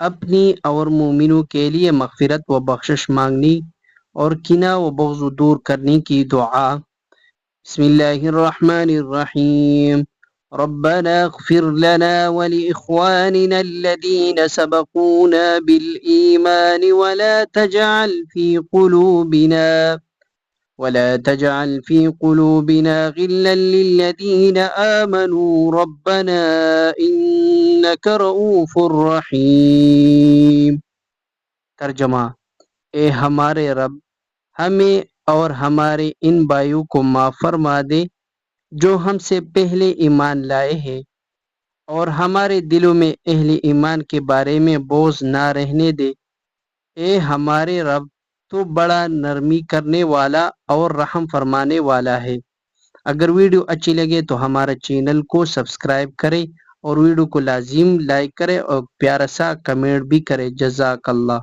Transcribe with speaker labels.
Speaker 1: اپنی اور مومنوں کے لیے مغفرت و بخشش مانگنی اور کینہ و بغض دور کرنے کی دعا۔ بسم اللہ الرحمن الرحیم۔ ربنا اغفر لنا ولإخواننا الذين سبقونا بالإيمان ولا تجعل في قلوبنا غلا للذين آمنوا ربنا إنك رؤوف رحيم۔ ترجمہ: اے ہمارے رب، ہمیں اور ہمارے ان بھائیوں کو معاف فرما دے جو ہم سے پہلے ایمان لائے ہیں، اور ہمارے دلوں میں اہل ایمان کے بارے میں بوجھ نہ رہنے دے۔ اے ہمارے رب، تو بڑا نرمی کرنے والا اور رحم فرمانے والا ہے۔ اگر ویڈیو اچھی لگے تو ہمارے چینل کو سبسکرائب کریں اور ویڈیو کو لازم لائک کریں اور پیارا سا کمنٹ بھی کریں۔ جزاک اللہ۔